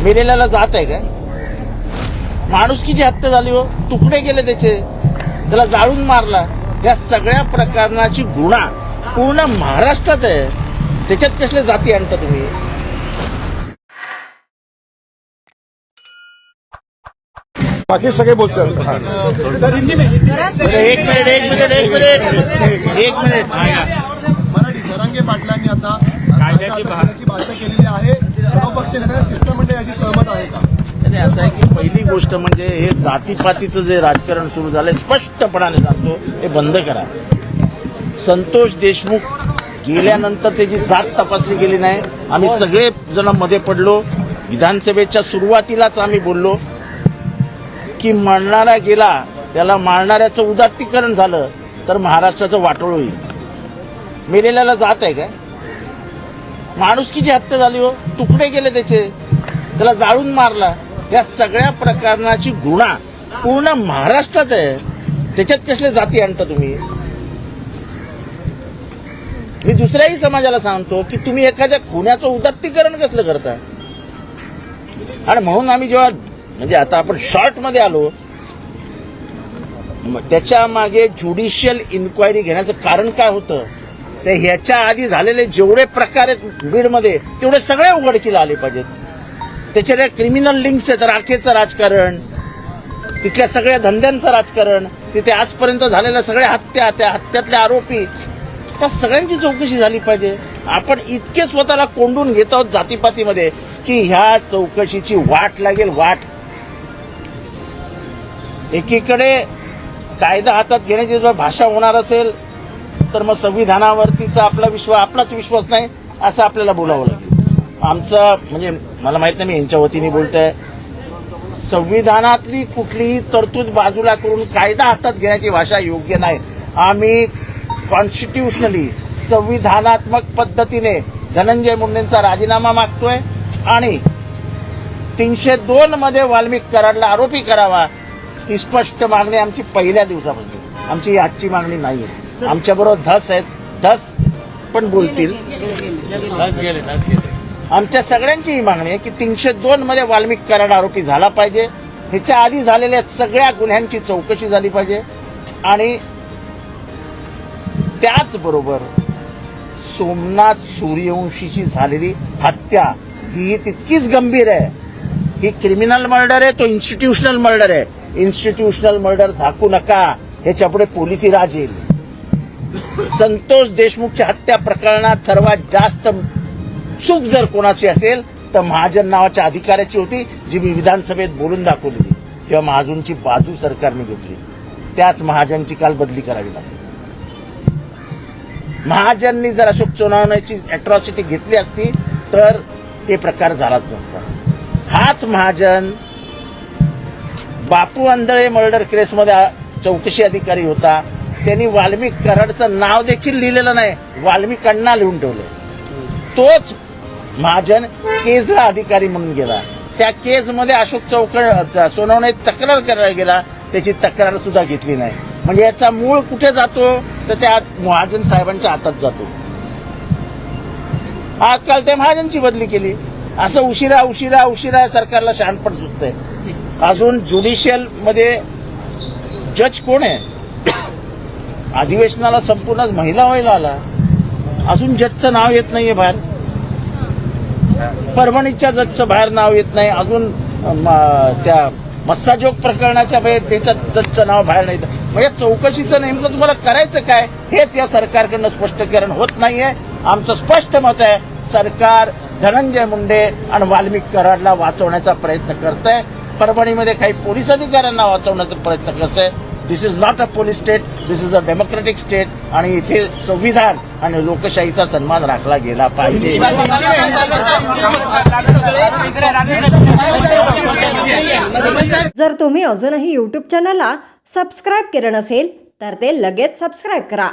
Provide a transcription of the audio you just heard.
मेलेल्याला जात आहे काय? माणुसकीची हत्या झाली हो, तुकडे गेले त्याचे, त्याला जाळून मारला. या सगळ्या प्रकरणाची गुन्हा पूर्ण महाराष्ट्रात आहे. त्याच्यात कसले जाती आणता तुम्ही? बाकी सगळे बोलतात. सर हिंदी में एक मिनिट मराठी जरांगे पाटलांनी आता कायद्याची भाषा केलेली आहे. सर्वपक्षीय नेत्यांना शिष्टमंडळ याची सहमत आहे का? आणि असं आहे की पहिली गोष्ट म्हणजे हे जातीपातीचं जे राजकारण सुरू झालंय स्पष्टपणाने सांगतो, हे बंद करा. संतोष देशमुख गेल्यानंतर त्याची जात तपासली गेली नाही. आम्ही सगळे जण मध्ये पडलो. विधानसभेच्या सुरुवातीलाच आम्ही बोललो की मरणारा गेला, त्याला मारणाऱ्याचं उदात्तीकरण झालं तर महाराष्ट्राचं वाटोळ होईल. मेलेल्याला जात आहे काय? माणुसकीची हत्या झाली हो, तुकडे गेले त्याचे, त्याला जाळून मारला. या सगळ्या प्रकरणाची गुन्हा पूर्ण महाराष्ट्रात आहे. त्याच्यात कसले जाती आणता तुम्ही? मी दुसऱ्याही समाजाला सांगतो की तुम्ही एखाद्या खुन्याचं उदात्तीकरण कसलं करता. आणि म्हणून आम्ही जेव्हा म्हणजे आता आपण शॉर्ट मध्ये आलो, त्याच्या मागे ज्युडिशियल इन्क्वायरी घेण्याचं कारण काय होतं? ते ह्याच्या आधी झालेले जेवढे प्रकार आहेत बीडमध्ये तेवढे सगळे उघडकीला आले पाहिजेत. त्याच्या क्रिमिनल लिंक्स आहेत, राखेचं राजकारण, तिथल्या सगळ्या धंद्यांचं राजकारण, तिथे आजपर्यंत झालेल्या सगळ्या हत्या, त्या हत्यातले आरोपी, त्या सगळ्यांची चौकशी झाली पाहिजे. आपण इतके स्वतःला कोंडून घेत आहोत जातीपातीमध्ये की ह्या चौकशीची वाट लागेल, वाट. एकीकडे कायदा हातात घेण्याची जर भाषा होणार असेल तर मग संविधानावरतीचा आपलाच विश्वास नाही असं आपल्याला बोलावं लागेल. आमचं म्हणजे मला माहित नाही, मी यांच्या वतीने बोलतोय, संविधानातली कुठलीही तरतूद बाजूला करून कायदा हातात घेण्याची भाषा योग्य नाही. आम्ही कॉन्स्टिट्यूशनली संविधानात्मक पद्धतीने धनंजय मुंडेंचा राजीनामा मागतोय आणि 302 मध्ये वाल्मिक कराडला आरोपी करावा ही स्पष्ट मागणी आमची पहिल्या दिवसापासून. आमची आजची मागणी नाहीये. आमच्याबरोबर धस आहेत, धस पण बोलतील. आमच्या सगळ्यांची ही मागणी आहे की 302 मध्ये वाल्मिक कराड आरोपी झाला पाहिजे. ह्याच्या आधी झालेल्या सगळ्या गुन्ह्यांची चौकशी झाली पाहिजे. आणि त्याचबरोबर सोमनाथ सूर्यवंशीची झालेली हत्या ही तितकीच गंभीर आहे. ही क्रिमिनल मर्डर आहे, तो इन्स्टिट्यूशनल मर्डर आहे. इन्स्टिट्यूशनल मर्डर झाकू नका, ह्याच्या पुढे पोलिसी राज येईल. संतोष देशमुखच्या हत्या प्रकरणात सर्वात जास्त चूक जर कोणाची असेल तर महाजन नावाच्या अधिकाऱ्याची होती, जी मी विधानसभेत बोलून दाखवली. तेव्हा महाजनची बाजू सरकारने घेतली. त्याच महाजनची काल बदली करावी लागली. महाजननी जर अशोक चव्हाणांची अॅट्रॉसिटी घेतली असती तर ते प्रकार झालाच नसता. हाच महाजन बापू आंधळे मर्डर केसमध्ये चौकशी अधिकारी होता. त्यांनी वाल्मिक कराडचं नाव देखील लिहिलेलं नाही, वाल्मिक अण्णा लिहून ठेवलं. तोच महाजन केजला अधिकारी म्हणून गेला. त्या केसमध्ये अशोक सोनवणे तक्रार करायला गेला, त्याची तक्रार सुद्धा घेतली नाही. म्हणजे याचा मूळ कुठे जातो तर त्या महाजन साहेबांच्या हातात जातो. आजकाल त्या महाजनची बदली केली. असं उशिरा उशिरा उशिरा सरकारला शहाणपण सुचतंय. अजून ज्युडिशियल मध्ये जज कोण आहे? अधिवेशनाला संपूर्ण महिला व्हायला आला, अजून जजचं नाव येत नाहीये बाहेर. परभणीच्या जजचं बाहेर नाव येत नाही अजून. त्या मस्साजोग प्रकरणाच्या जजचं नाव बाहेर नाही. म्हणजे चौकशीचं नेमकं तुम्हाला करायचं काय हेच या सरकारकडनं स्पष्टीकरण होत नाहीये. आमचं स्पष्ट मत आहे, सरकार धनंजय मुंडे आणि वाल्मिक कराडला वाचवण्याचा प्रयत्न करतंय. परभणीमध्ये काही पोलीस अधिकाऱ्यांना वाचवण्याचा प्रयत्न करतंय. This is not a police state, this is a democratic state. आणि इथे संविधान आणि लोकशाहीचा सन्मान राखला गेला पाहिजे. जर तुम्ही अजूनही YouTube चॅनलला सबस्क्राईब केलं नसेल तर ते लगेच सबस्क्राईब करा.